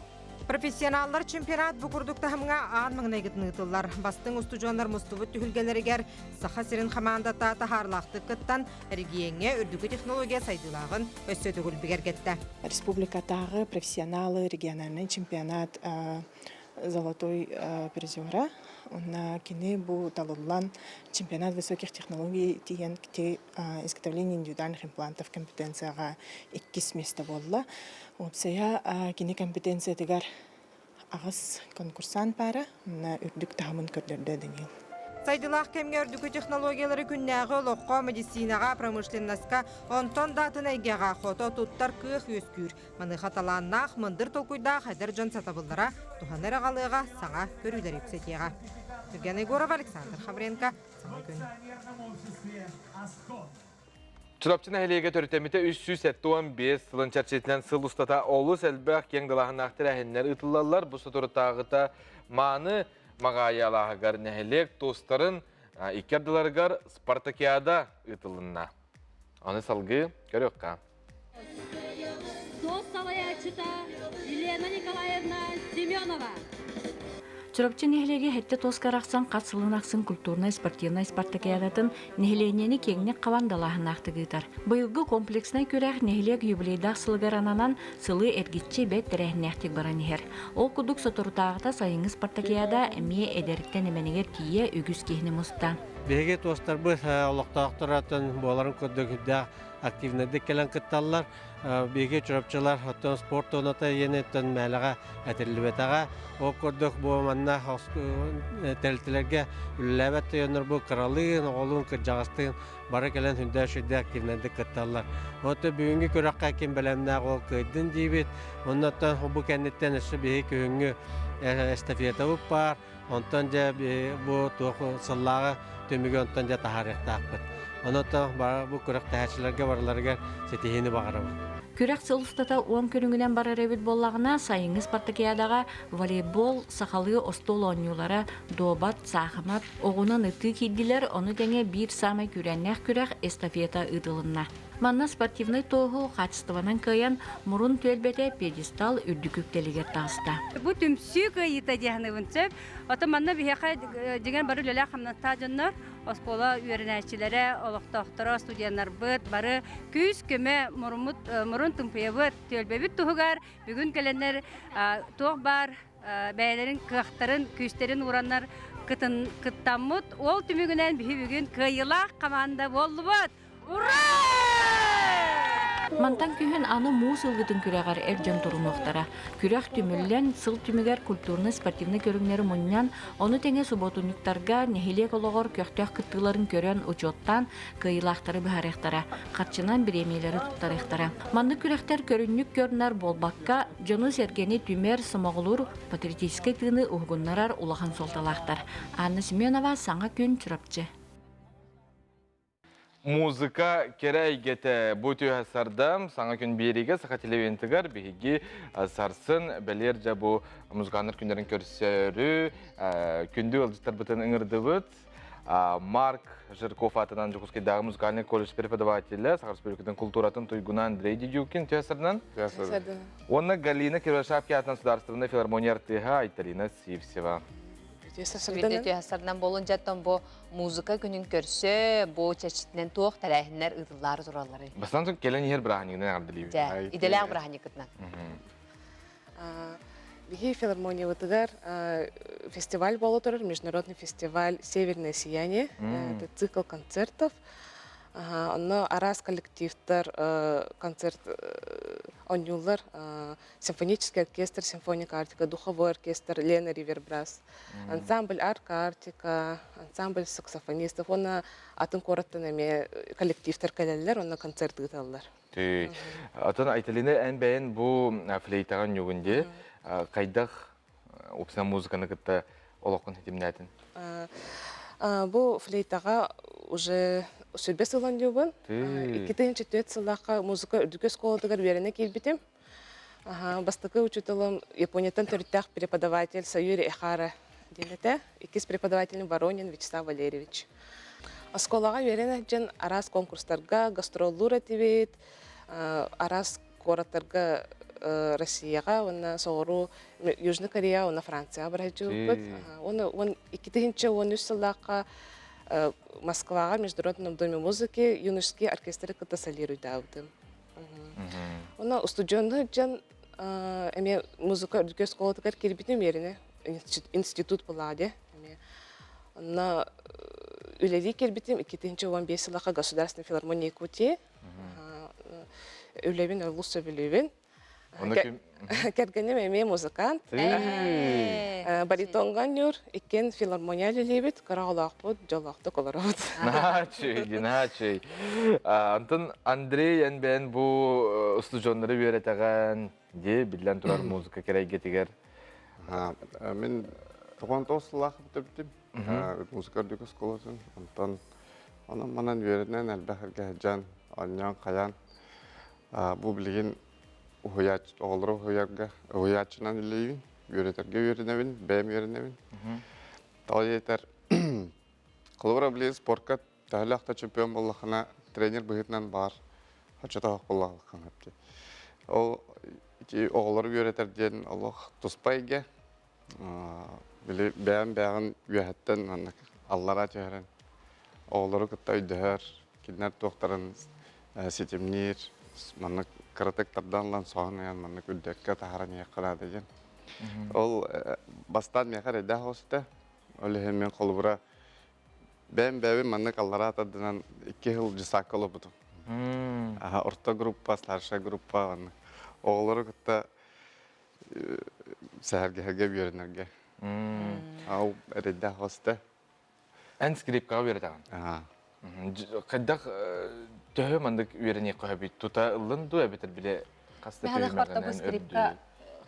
Профессионаллар чемпионат букурдукта хамга аан маңнайгыт нытыллар. Бастың устужонлар мустубут түхілгелерігер саха сирин хаманда тата харлақты кыттан регионге үрдігі технология сайдылагын өссө түгіл бігергетті. Республикатағы профессионалы региональный чемпионат золотой призера. На кине бу талуллан чемпионат высоких технологий тиен изготовление индивидуальных имплантов компетенцияға 2 место болла. Опция кине компетенция тегар ағыз конкурсан пара на үрдік тағымын көрдерді денел. Сайдылақ кемге үрдігі технологиялары күннәғы лоққа, медицинаға, промышленнасқа, онтон датын әйгеға қото тұттар күйіқ өскүр. Маны қаталаннақ, мындыр толкуйда қайдар жон сатабылдара, туханыр ағалыға саңа көрілер үксетеға. Евгений Егоров, Александр Хавренко, Самай күн. Чурапчын әхелеге төрітеміте 315 сылын чарчетілен сыл ұстата олыс әлбәқ кең дылағын ақтыр әхенлер ұтылалар. Бұсы тұры тағыта маны мағайалағығар нәхелек достарын икерділарғар Спартакиада ұтылынна. Оны салғы көріққа. Дос салаячыта Елена Николаевна Семенова. Чурапчы нехлеге хетте тоскарақсан қатсылын ақсын культурно-спортивный спартакиадатын нехленені кеңнек қавандалағын ақтығытар. Бұйылғы комплексна көрәқ нехлег юбилейдақ сылғарананан сылы әргетче бәт тәрәхінәқтік баран ехер. Ол күдік сотыртағыта сайыңы спартакиада әме әдәріктен әменегер кие үгіз кейіні мұста. Беге тостар бұл олықтақтыратын боларын көдігіде активнедік келен кытталар. Беге чурапчылар оттон спорт оната енеттен мәліға әтірілбетаға. Ол көрдік бұл манна тәлтілерге үлләбәт түйенір бұл қыралығын, оғылын кіржағыстығын бары келен хүнді шүйді активнедік кытталар. Оты бүгінгі көраққа кем бәлемнәғ ол көйдің дейбет. Оннаттан бұл кәнеттен іші беге күйінгі эстафета бұп бар. Онтан жа бұл туғы сыллағы төмігі онтан жа тахарықтақпыд. Онтан бұл көрақ тәхәтшілерге барыларға сетихені бағарабы. Күрәк сылыстата 10 күнүңінен бара рәбіт боллағына сайыңыз Спартакиадаға волейбол, сақалы остол ойнулары, добат, сақымат, оғынан үтті кейділер, оны дәңе бір самай күрәннәқ күрәк эстафета ұдылынна. Манна спортивный тоғы қатыстыванан көйен мұрын төлбәті педестал үрдікүктелігер тағыста. Бұ түмсі көйіта дегені өңсіп, оты манна бейеқа деген бары лөлі қамнатта жоннар, оскола үйерінәшілері, олықтақтыра студиянар бұд, бары күйіс көме мұрын түмпия бұд, төлбәбіт тұғығар, бүгін кәленер тоқ бар, бәйлерін қықтарын, күйістерін ұранар кыттамыд, ол түмігінен бүгін көйілақ команда болы бұд. Ура! Мантан күйін аны муу сылғытын күрәғар әржан тұрынуқтара. Күрәқ түміллен сыл түмігер культурны-спортивны көріңнері мұннан, оны тәңе субботуниктарға нехелек олығыр көқтәқ кыттыларын көрен учоттан кыйлақтары бұхарықтара, қатшынан біремейлері тұттарықтара. Манны күрәқтер көріннік көрінар болбаққа, жоны сергені түмер сымағылыр патриотическе тыны ұғыннарар улахан солталақтар. Анна Семенова, Саңа күн, Чурапчы. Музыка керейгете бұты әсардам, саңа күн береге сақа телевентігар бейге сарсын бәлер жа бұ музыканыр күндерін көрсері, күнді өлдістер бұтын ұңырды бұт. Марк Жирков атынан Жукускайдағы музыкальный колледж преподавателі, Сақар Республикатын культуратын Туйгуна Андрей Дедюкин түйәсірінен. Оны Галина Кирвашапки атынан Сударственная филармония артыға Айталина Сивсева. Видео түйәсірінен болын жаттан бұл музыка күнін көрсе, бұл чәчітінен тоқ тәрәхінлер ұдылары тұралары. Бастан соң келен ер бірағынығынан ардылейбі. Иделәғ бірағынығынан. Биги филармония вытыгар фестиваль болу турар, международный фестиваль «Северное сияние». Это цикл концертов. Онно арас коллективтар концерт онюлар, симфонический оркестр «Симфоника Артика», духовой оркестр «Лена Ривербрас», ансамбль «Арка Артика», ансамбль саксофонистов. Онна атын кораттан коллективтар кәлелер, онна концерт ұталылар. Атын Айталина ән бәйін бұл флейтаған югінде қайдақ опсына музыканы күтті олықын хетімнәтін? Бұл флейтаға уже сөйбе сылан деуін. 2-4 сылаққа музыка үрдігі сколадығар беріне келбетім. Бастықы учетылым Япониятан төрттәқ преподаватель Саюри Эхара денеті. 2 преподавателін Воронин Вячеслав Валерьевич. Сколаға беріне жен арас конкурстарға гастроллур әтебет, арас кораттарға Россияга, онна соору Южный Корея, онна Франция баражубут. Он 2010 сыллакка Москвага Международном доме музыки юношеский оркестр кыта солируйдабытым. Она студионы жан эме музыка өлкө школатыгар кирбитим ерине институт буладе. Она үлели кирбитим 2015 сыллакка Государственная филармония Якутии. Үлебин олус сөбүлүбүн. Кергенем эме музыкант. Баритонган юр, икен филармония лилибит, караалакпут, жолактык олорот. Начей. Антон Андрей энбен бу студиондары үйрөтөгөн де билен турар музыка кереге тигер. Мен 19 төптүм. Музыка дүкө школасын. Антон аны манан үйрөтнен албахырга жан, аньян каян. Бу билген уяч олору уячынан илейбин. Үйрөтөргө үйрөнөбүн, бэм үйрөнөбүн. Тал жетер. Кылыбыра биле спортка тайлакта чемпион боллахына тренер быгытынан бар. Хачата боллахлыкка хапты. Ол оголор үйрөтөр ден Аллах туспайга. Биле бэм бягын үйөттөн аны Аллара чыгаран. Оголору кытта үйдөр, кинер токтарын сетемнир, маны каратектардан соғанаян маны күлдекке тахаран яқыра деген. Ол бастан мекар эдә хосты. Ол мен колбура бәм маны каллара атадынан 2 жыл жисакылы буту. Орта группа, старшая группа аны. Оголору кытта сәргәгә биренергә. Ау эдә хосты. Эн скрипка үйрөтөгөн. Кайдак төһө мандык үйрөне кабит. Тута ылынду әбетер биле касты скрипка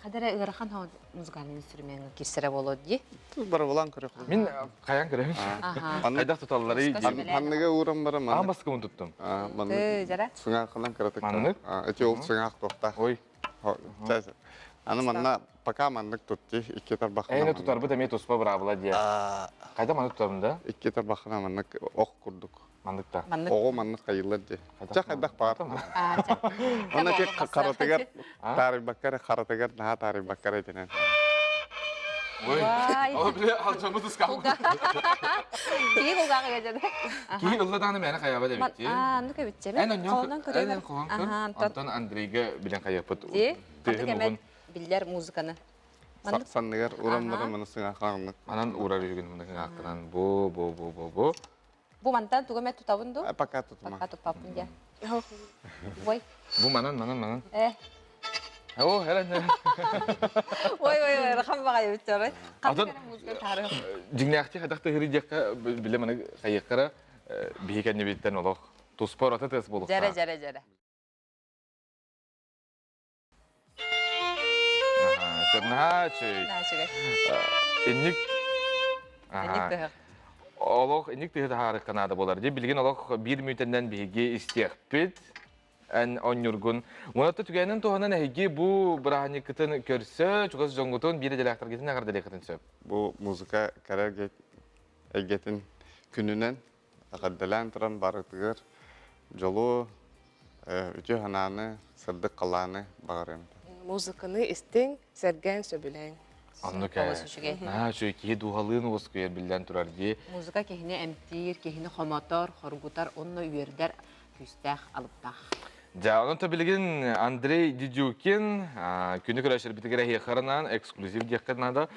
Хадара ырахан ха музыкальный инструмент кисере болот ди. Бар булан көрөк. Мен каян көрөм. Кайдак туталлары. Манныга урам бар ман. Амаскы туттум. Манны. Сыңа кылан каратык. Манны. Эти ол сыңа токта. Ой. Аны манна пока маннык тутти 2 тарбахна. Эне тутар бу деме туспа брабла ди. Кайда маны тутарында? 2 тарбахна маннык ок курдук. Мандыкта. Ого мандык кайылыр ди. Кайдак бар. Аны тек каратыгар тарих баккар каратыгар на тарих баккар этенен. Ой. Ал биле алжамы тускал. Ки голгага келди. Ки ылладаны мени каяба деп битти. Аны көбүтчеме? Колунан көрөбөр. Антон Андрейге билен каяпыт. Ди. Биллер музыканы. Сандыгар урамдары маны сыңа калган. Анан урар жүргөн мындагы актан бу. Бу мантан тугамет тутабынду? Пока тутма. Пока тутпапын дия. Ой. Бу манан. О, хелен. Ой, рахам багай битчары. Антон жигнакти хадакта хиридекка биле маны кайыккара бийкенне биттен олох. Туспор ататес болук. Жара. Начи. Инник. Олох инник тыгы тахары канада болар. Де билген олох 1 мүтенден биге истекпит. Эн онюргун. Онатты түгенин туғанан әйге бу бірағаны кытын көрсө, чугас жоңгутун бире делектор кетин ағар делектор сөп. Бу музыка кәрер әйгетін күнінен ағаддалан тұран барытығыр жолу үті хананы, сырдық қаланы бағарым. Музыканы истең, сәрген сөбіләң. Анны кә. Шөйке дуғалын оғыз көйер білден тұрар де. Музыка кехіне әмтир, кехіне хомотор, хоргутар, онны үйердер күстәқ алыптақ. Оны білген Андрей Дидюкин күні көрәшір бітігірі хеқарынан эксклюзив деккаднада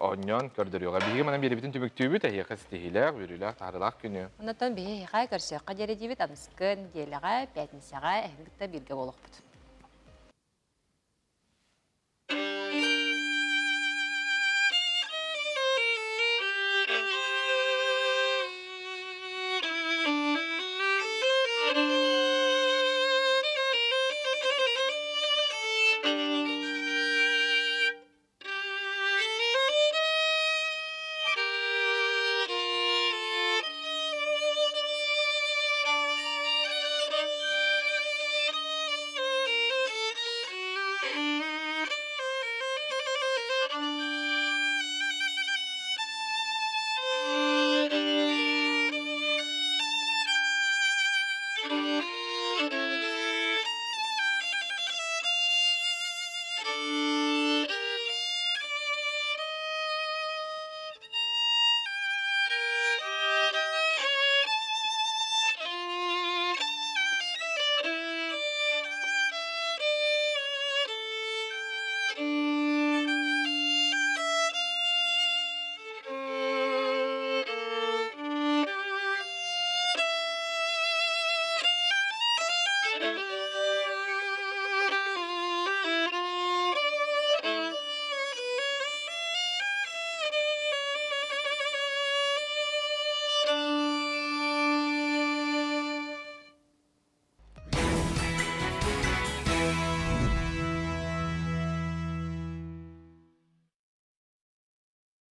оньон көрдір yoga. Бігі мәнен бері бітін түміктүү бүт әйеқі стихиләқ, үріләқ, тағырылақ күні. Оннаттан бігі хеқай көрсеққа дері дебіт амскын, деліға, пәтінсіға әхінікті бірге болық бұд.